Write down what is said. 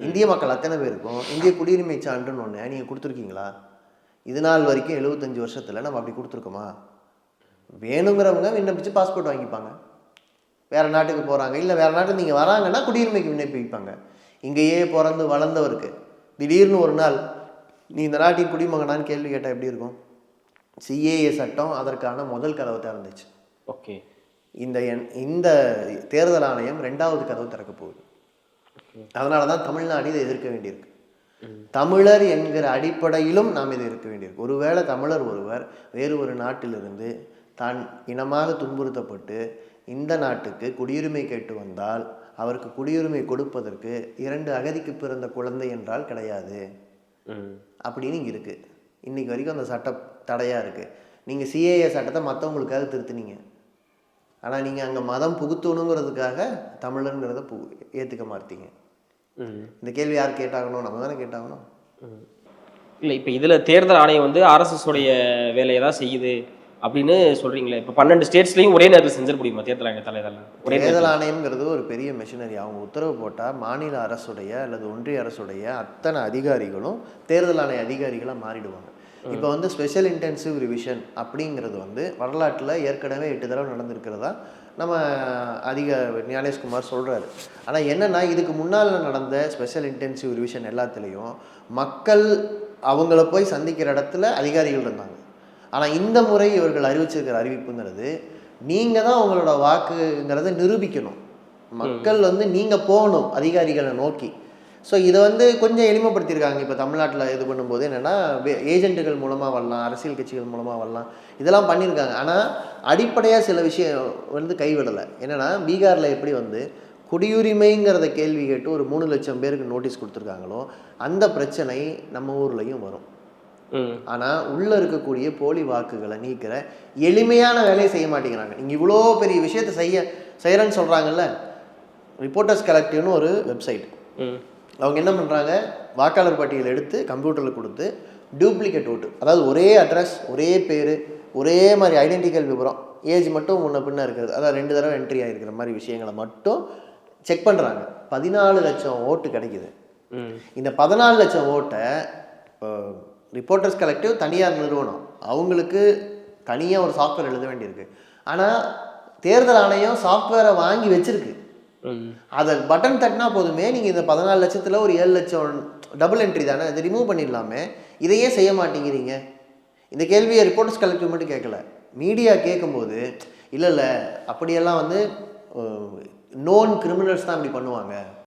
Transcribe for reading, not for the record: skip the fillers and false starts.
இந்திய மக்கள் அத்தனை பேருக்கும் இந்திய குடியுரிமை சான்றுன்னு ஒன்று நீங்கள் கொடுத்துருக்கீங்களா? இது நாள் வரைக்கும் 75 வருஷத்தில் நம்ம அப்படி கொடுத்துருக்கோமா? வேணுங்கிறவங்க விண்ணப்பிச்சு பாஸ்போர்ட் வாங்கிப்பாங்க, வேறு நாட்டுக்கு போகிறாங்க, இல்லை வேறு நாட்டுக்கு நீங்கள் வராங்கன்னா குடியுரிமைக்கு விண்ணப்பிப்பாங்க. இங்கேயே பிறந்து வளர்ந்தவருக்கு திடீர்னு ஒரு நாள் நீ இந்த நாட்டின் குடிமகனான்னு கேள்வி கேட்டால் எப்படி இருக்கும்? சிஏஏ சட்டம் அதற்கான முதல் கதவை திறந்துச்சு. ஓகே, இந்த தேர்தல் ஆணையம் 2வது கதவு திறக்க போகுது. அதனால தான் தமிழ்நாடு இதை எதிர்க்க வேண்டியிருக்கு. தமிழர் என்கிற அடிப்படையிலும் நாம் இதை எதிர்க்க வேண்டியிருக்கு. ஒருவேளை தமிழர் ஒருவர் வேறு ஒரு நாட்டிலிருந்து தான் இனமாக துன்புறுத்தப்பட்டு இந்த நாட்டுக்கு குடியுரிமை கேட்டு வந்தால் அவருக்கு குடியுரிமை கொடுப்பதற்கு 2 அகதிக்கு பிறந்த குழந்தை என்றால் கிடையாது அப்படின்னு இங்கே இருக்குது. இன்றைக்கி வரைக்கும் அந்த சட்டம் தடையாக இருக்குது. நீங்கள் சிஏஏ சட்டத்தை மற்றவங்களுக்காக திருத்தினீங்க, ஆனால் நீங்கள் அங்கே மதம் புகுத்தணுங்கிறதுக்காக தமிழருங்கிறத ஏற்றுக்க மாட்டீங்க. இந்த கேள்வி யார் கேட்டாகணும்? நம்ம தானே கேட்டாகணும். இல்லை, இப்போ இதில் தேர்தல் ஆணையம் வந்து ஆர்எஸ்எஸ் வேலையை தான் செய்யுது அப்படின்னு சொல்கிறீங்களே. இப்போ 12 ஸ்டேட்ஸ்லையும் ஒரே நேரத்தில் செஞ்சிட முடியுமா தேர்தல் ஆணைய தலைவர்கள்? தேர்தல் ஆணையம்ங்கிறது ஒரு பெரிய மிஷினரி. அவங்க உத்தரவு போட்டால் மாநில அரசுடைய அல்லது ஒன்றிய அரசுடைய அத்தனை அதிகாரிகளும் தேர்தல் ஆணைய அதிகாரிகளாக மாறிடுவாங்க. இப்போ வந்து ஸ்பெஷல் இன்டென்சிவ் ரிவிஷன் அப்படிங்கிறது வந்து வரலாற்றில் ஏற்கனவே 8 தடவை நடந்திருக்கிறதா நம்ம ஞானேஷ்குமார் சொல்கிறாரு. ஆனால் என்னென்னா இதுக்கு முன்னால் நடந்த ஸ்பெஷல் இன்டென்சிவ் ரிவிஷன் எல்லாத்துலேயும் மக்கள் அவங்கள போய் சந்திக்கிற இடத்துல அதிகாரிகள் இருந்தாங்க. ஆனால் இந்த முறை இவர்கள் அறிவிச்சிருக்கிற அறிவிப்புங்கிறது நீங்கள் தான் உங்களோட வாக்குங்கிறத நிரூபிக்கணும். மக்கள் வந்து நீங்கள் போகணும் அதிகாரிகளை நோக்கி. ஸோ இதை வந்து கொஞ்சம் எளிமைப்படுத்தியிருக்காங்க. இப்போ தமிழ்நாட்டில் இது பண்ணும்போது என்னென்னா ஏஜென்ட்டுகள் மூலமாக வரலாம், அரசியல் கட்சிகள் மூலமாக வரலாம், இதெல்லாம் பண்ணியிருக்காங்க. ஆனால் அடிப்படையாக சில விஷயம் வந்து கைவிடலை. என்னென்னா பீகாரில் எப்படி வந்து குடியுரிமைங்கிறத கேள்வி கேட்டு ஒரு 3 லட்சம் பேருக்கு நோட்டீஸ் கொடுத்துருக்காங்களோ அந்த பிரச்சனை நம்ம ஊர்லேயும் வரும். ஆனால் உள்ளே இருக்கக்கூடிய போலி வாக்குகளை நீக்கிற எளிமையான வேலையை செய்ய மாட்டேங்கிறாங்க. நீங்கள் இவ்வளோ பெரிய விஷயத்தை செய்கிறேன்னு சொல்கிறாங்கல்ல. ரிப்போர்ட்டர்ஸ் கலெக்டிவ்னு ஒரு வெப்சைட், அவங்க என்ன பண்ணுறாங்க, வாக்காளர் பட்டியல் எடுத்து கம்ப்யூட்டரில் கொடுத்து டூப்ளிகேட் ஓட்டு, அதாவது ஒரே அட்ரஸ், ஒரே பேர், ஒரே மாதிரி ஐடென்டிக்கல் விவரம், ஏஜ் மட்டும் முன்ன பின்ன இருக்கிறது, அதாவது 2 தடவை என்ட்ரி ஆகிருக்கிற மாதிரி விஷயங்களை மட்டும் செக் பண்ணுறாங்க. 14 லட்சம் ஓட்டு கிடைக்குது. இந்த 14 லட்சம் ஓட்டை ரிப்போர்ட்டர்ஸ் கலெக்டிவ் தனியார் நிறுவனம், அவங்களுக்கு தனியாக ஒரு சாஃப்ட்வேர் எழுத வேண்டியிருக்கு. ஆனால் தேர்தல் ஆணையம் சாஃப்ட்வேரை வாங்கி வச்சிருக்கு. அதை பட்டன் தட்டினா போதுமே நீங்கள் இந்த 14 லட்சத்தில் ஒரு 7 லட்சம் டபுள் என்ட்ரி தானே, அதை ரிமூவ் பண்ணிடலாமே. இதையே செய்ய மாட்டேங்கிறீங்க. இந்த கேள்வியை ரிப்போர்ட்டர்ஸ் கலெக்டிவ் மட்டும் கேட்கல, மீடியா கேட்கும்போது இல்லை அப்படியெல்லாம் வந்து நோன் கிரிமினல்ஸ் தான் இப்படி பண்ணுவாங்க.